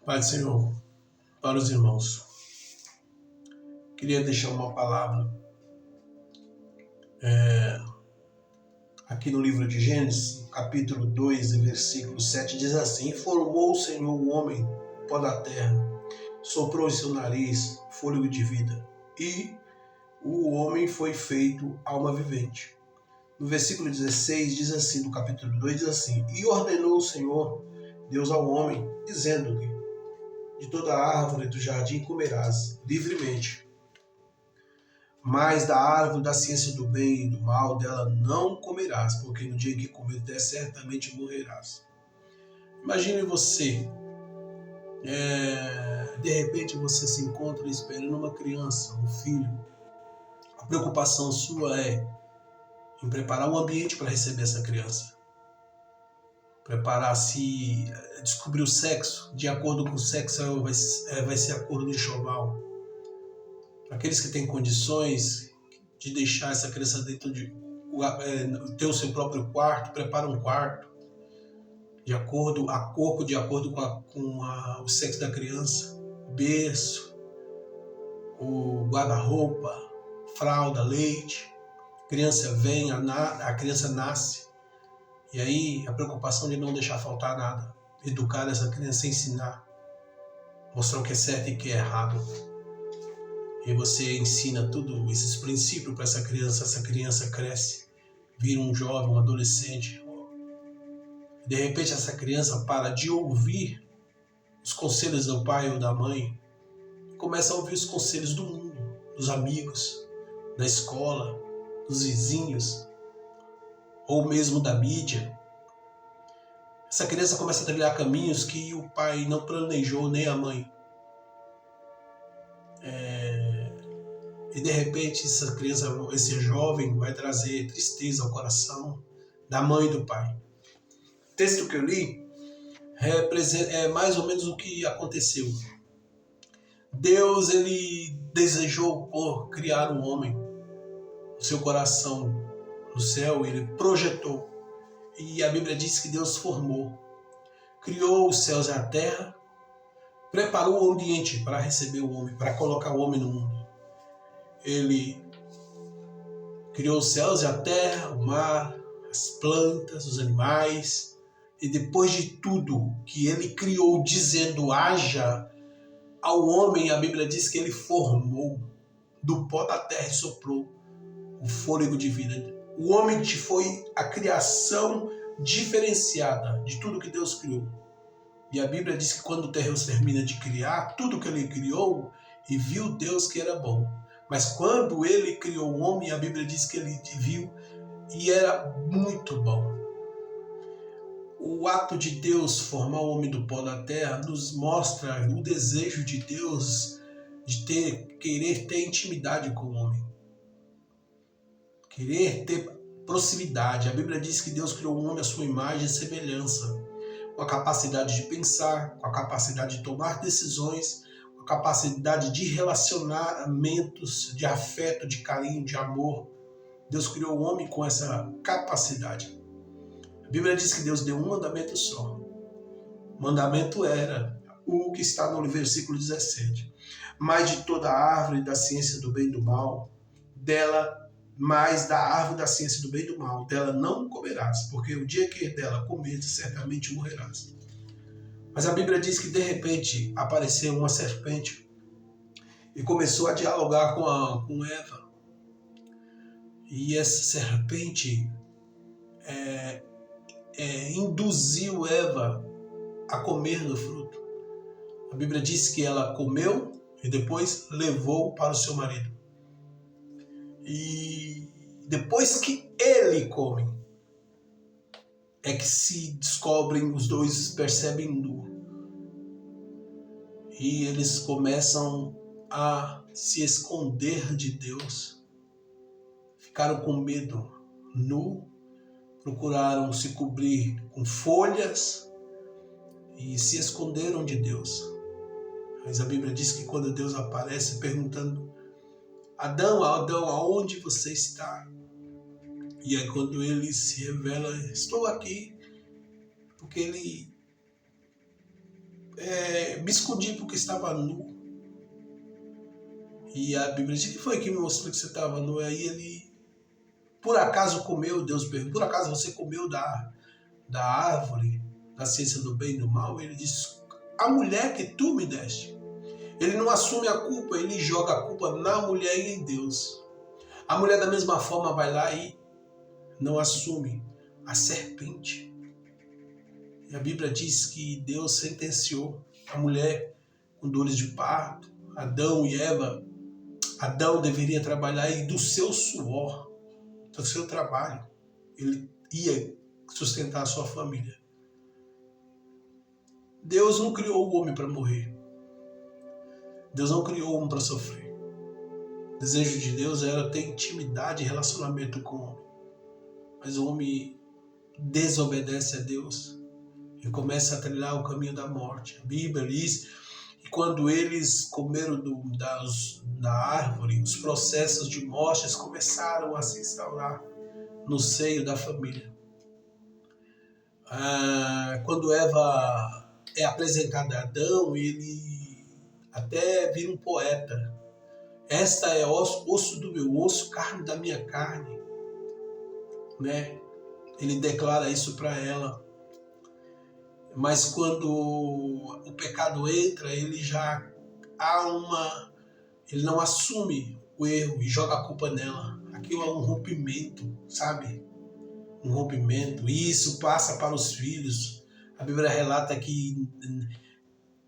Pai do Senhor, para os irmãos, queria deixar uma palavra aqui no livro de Gênesis, capítulo 2, versículo 7, diz assim: "E formou o Senhor o homem do pó da terra, soprou em seu nariz fôlego de vida, e o homem foi feito alma vivente." No versículo 16 diz assim, no capítulo 2 diz assim: "E ordenou o Senhor Deus ao homem, dizendo-lhe: de toda árvore do jardim comerás livremente, mas da árvore da ciência do bem e do mal dela não comerás, porque no dia que comer dela certamente morrerás." Imagine você, de repente você se encontra esperando uma criança, um filho. A preocupação sua é em preparar o ambiente para receber essa criança. Preparar-se, descobrir o sexo, de acordo com o sexo vai ser acordo de enxoval. Para aqueles que têm condições de deixar essa criança dentro de ter o seu próprio quarto, prepara um quarto de acordo com o sexo da criança, o berço, o guarda-roupa, fralda, leite. A criança vem, a criança nasce, e aí a preocupação de não deixar faltar nada, educar essa criança, ensinar, mostrar o que é certo e o que é errado. E você ensina tudo esses princípios para essa criança cresce, vira um jovem, um adolescente. De repente essa criança para de ouvir os conselhos do pai ou da mãe e começa a ouvir os conselhos do mundo, dos amigos, da escola, dos vizinhos, ou mesmo da mídia. Essa criança começa a trilhar caminhos que o pai não planejou, nem a mãe. E de repente essa criança, esse jovem vai trazer tristeza ao coração da mãe e do pai. O texto que eu li é mais ou menos o que aconteceu. Deus, ele desejou criar um homem. O seu coração no céu, ele projetou. E a Bíblia diz que Deus formou. Criou os céus e a terra, preparou o ambiente para receber o homem, para colocar o homem no mundo. Ele criou os céus e a terra, o mar, as plantas, os animais. E depois de tudo que ele criou, dizendo haja, ao homem, a Bíblia diz que ele formou do pó da terra e soprou o fôlego de vida. O homem foi a criação diferenciada de tudo que Deus criou. E a Bíblia diz que quando Deus termina de criar tudo que ele criou, e viu Deus que era bom. Mas quando ele criou o homem, a Bíblia diz que ele viu e era muito bom. O ato de Deus formar o homem do pó da terra nos mostra o desejo de Deus de querer ter intimidade com o homem. Querer ter proximidade. A Bíblia diz que Deus criou o homem à sua imagem e semelhança, com a capacidade de pensar, com a capacidade de tomar decisões, com a capacidade de relacionamentos, de afeto, de carinho, de amor. Deus criou o homem com essa capacidade. A Bíblia diz que Deus deu um mandamento só. O mandamento era o que está no versículo 17. "Mas de toda árvore da ciência do bem e do mal, mas da árvore da ciência do bem e do mal, dela não comerás, porque o dia que dela comeres, certamente morrerás." Mas a Bíblia diz que de repente apareceu uma serpente e começou a dialogar com Eva. E essa serpente induziu Eva a comer do fruto. A Bíblia diz que ela comeu e depois levou para o seu marido. E depois que ele come, é que se descobrem, os dois percebem nu. E eles começam a se esconder de Deus. Ficaram com medo, nu, procuraram se cobrir com folhas e se esconderam de Deus. Mas a Bíblia diz que quando Deus aparece perguntando: Adão, aonde você está? E aí quando ele se revela: estou aqui, porque ele me escondi porque estava nu. E a Bíblia diz: que foi que me mostrou que você estava nu? Aí ele, por acaso comeu, Deus perguntou, por acaso você comeu da árvore, da ciência do bem e do mal? Ele diz: a mulher que tu me deste. Ele não assume a culpa, ele joga a culpa na mulher e em Deus. A mulher da mesma forma vai lá e não assume a serpente. E a Bíblia diz que Deus sentenciou a mulher com dores de parto, Adão e Eva. Adão deveria trabalhar e do seu suor, do seu trabalho, ele ia sustentar a sua família. Deus não criou o homem para morrer. Deus não criou o homem para sofrer. O desejo de Deus era ter intimidade e relacionamento com o homem. Mas o homem desobedece a Deus e começa a trilhar o caminho da morte. A Bíblia diz que quando eles comeram da árvore, os processos de morte começaram a se instaurar no seio da família. Quando Eva é apresentada a Adão, ele até vira um poeta. Esta é osso do meu osso, carne da minha carne. Né? Ele declara isso para ela. Mas quando o pecado entra, ele não assume o erro e joga a culpa nela. Aquilo é um rompimento, sabe? Um rompimento. E isso passa para os filhos. A Bíblia relata que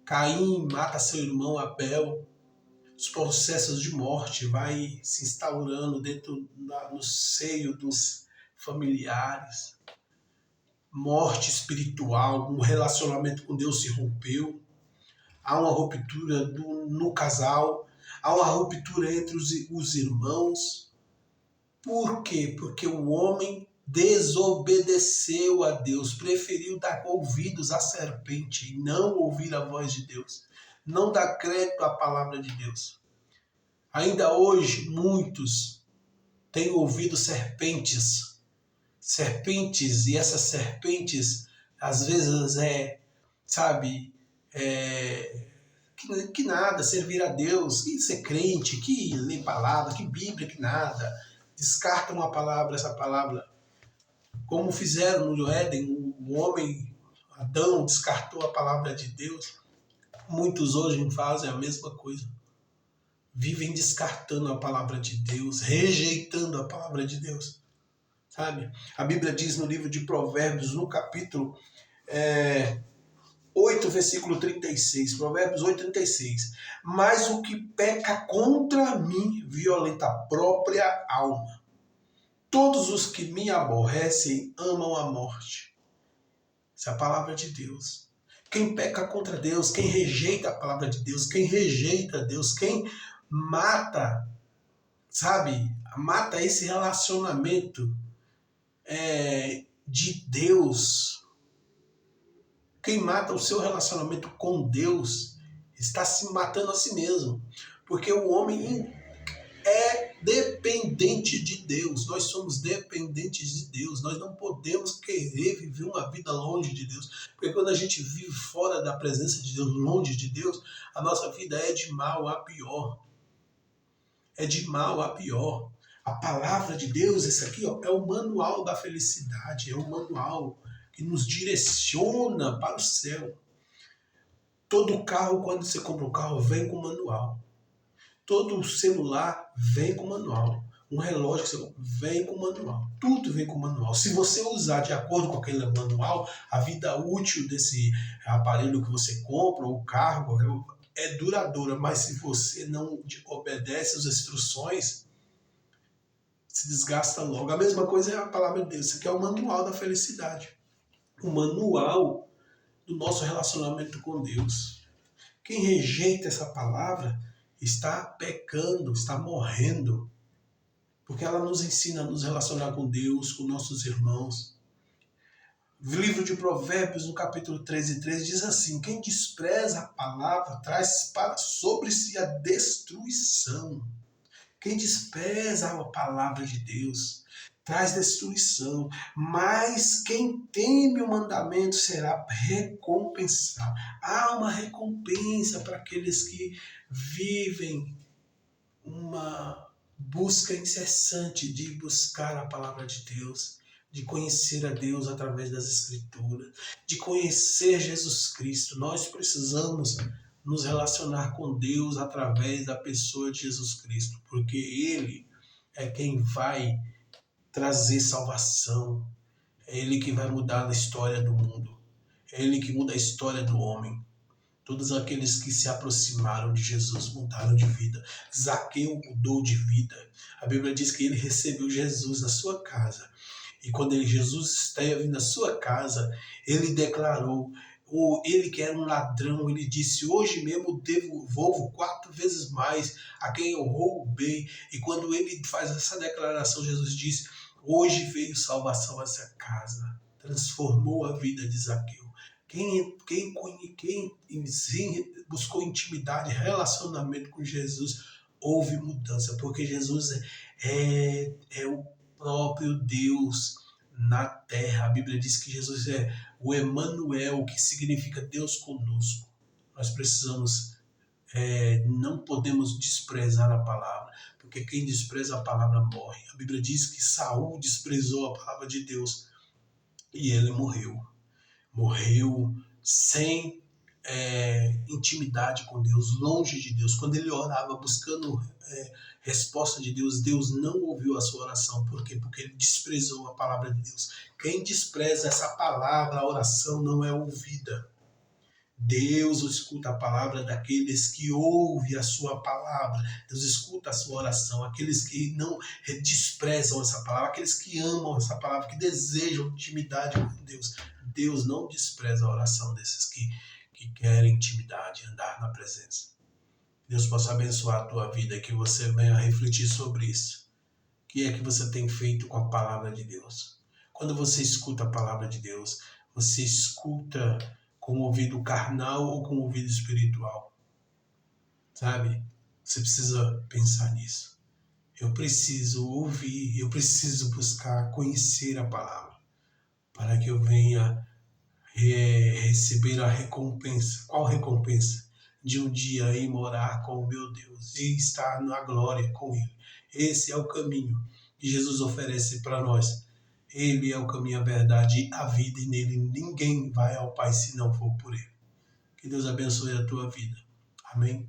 Caim mata seu irmão Abel. Os processos de morte vai se instaurando no seio dos familiares. Morte espiritual, um relacionamento com Deus se rompeu. Há uma ruptura no casal. Há uma ruptura entre os irmãos. Por quê? Porque o homem desobedeceu a Deus, preferiu dar ouvidos à serpente e não ouvir a voz de Deus, não dar crédito à palavra de Deus. Ainda hoje, muitos têm ouvido serpentes, e essas serpentes, às vezes, que nada, servir a Deus, que ser crente, que ler palavra, que Bíblia, que nada. Descartam essa palavra. Como fizeram no Éden, o homem, Adão, descartou a palavra de Deus. Muitos hoje fazem a mesma coisa. Vivem descartando a palavra de Deus, rejeitando a palavra de Deus. Sabe? A Bíblia diz no livro de Provérbios, no capítulo 8, versículo 36, Provérbios 8, 36. Mas o que peca contra mim violenta a própria alma. Todos os que me aborrecem amam a morte. Essa é a palavra de Deus. Quem peca contra Deus, quem rejeita a palavra de Deus, quem rejeita Deus, quem mata, mata esse relacionamento de Deus. Quem mata o seu relacionamento com Deus está se matando a si mesmo. Porque o homem é dependente de Deus. Nós somos dependentes de Deus. Nós não podemos querer viver uma vida longe de Deus. Porque quando a gente vive fora da presença de Deus, longe de Deus, a nossa vida é de mal a pior. É de mal a pior. A palavra de Deus, esse aqui, é o manual da felicidade. É o manual que nos direciona para o céu. Todo carro, quando você compra um carro, vem com manual. Todo celular vem com manual. Um relógio que você compra, vem com manual. Tudo vem com manual. Se você usar de acordo com aquele manual, a vida útil desse aparelho que você compra, ou carro, é duradoura. Mas se você não obedece às instruções, se desgasta logo. A mesma coisa é a palavra de Deus. Isso aqui é o manual da felicidade. O manual do nosso relacionamento com Deus. Quem rejeita essa palavra está pecando, está morrendo. Porque ela nos ensina a nos relacionar com Deus, com nossos irmãos. O livro de Provérbios, no capítulo 13, diz assim: quem despreza a palavra traz sobre si a destruição. Quem despreza a palavra de Deus traz destruição, mas quem teme o mandamento será recompensado. Há uma recompensa para aqueles que vivem uma busca incessante de buscar a palavra de Deus, de conhecer a Deus através das Escrituras, de conhecer Jesus Cristo. Nós precisamos nos relacionar com Deus através da pessoa de Jesus Cristo, porque Ele é quem vai trazer salvação, é Ele que vai mudar a história do mundo, é Ele que muda a história do homem. Todos aqueles que se aproximaram de Jesus mudaram de vida. Zaqueu mudou de vida. A Bíblia diz que ele recebeu Jesus na sua casa. E quando Jesus esteve na sua casa, ele declarou, ele que era um ladrão, ele disse, hoje mesmo devolvo 4 vezes mais a quem eu roubei. E quando ele faz essa declaração, Jesus diz, hoje veio salvação a essa casa. Transformou a vida de Zaqueu. Quem buscou intimidade, relacionamento com Jesus, houve mudança, porque Jesus é o próprio Deus na terra. A Bíblia diz que Jesus é o Emanuel, que significa Deus conosco. Nós precisamos, não podemos desprezar a palavra, porque quem despreza a palavra morre. A Bíblia diz que Saul desprezou a palavra de Deus e ele morreu. Morreu sem intimidade com Deus, longe de Deus. Quando ele orava buscando resposta de Deus, Deus não ouviu a sua oração. Por quê? Porque ele desprezou a palavra de Deus. Quem despreza essa palavra, a oração não é ouvida. Deus escuta a palavra daqueles que ouvem a sua palavra. Deus escuta a sua oração. Aqueles que não desprezam essa palavra, aqueles que amam essa palavra, que desejam intimidade com Deus. Deus não despreza a oração desses que querem intimidade, andar na presença. Deus possa abençoar a tua vida e que você venha refletir sobre isso. O que é que você tem feito com a palavra de Deus? Quando você escuta a palavra de Deus, você escuta com o ouvido carnal ou com o ouvido espiritual? Sabe? Você precisa pensar nisso. Eu preciso ouvir, eu preciso buscar conhecer a palavra, para que eu venha receber a recompensa. Qual recompensa? De um dia ir morar com o meu Deus e estar na glória com Ele. Esse é o caminho que Jesus oferece para nós. Ele é o caminho, a verdade e a vida, e nele ninguém vai ao Pai se não for por Ele. Que Deus abençoe a tua vida. Amém?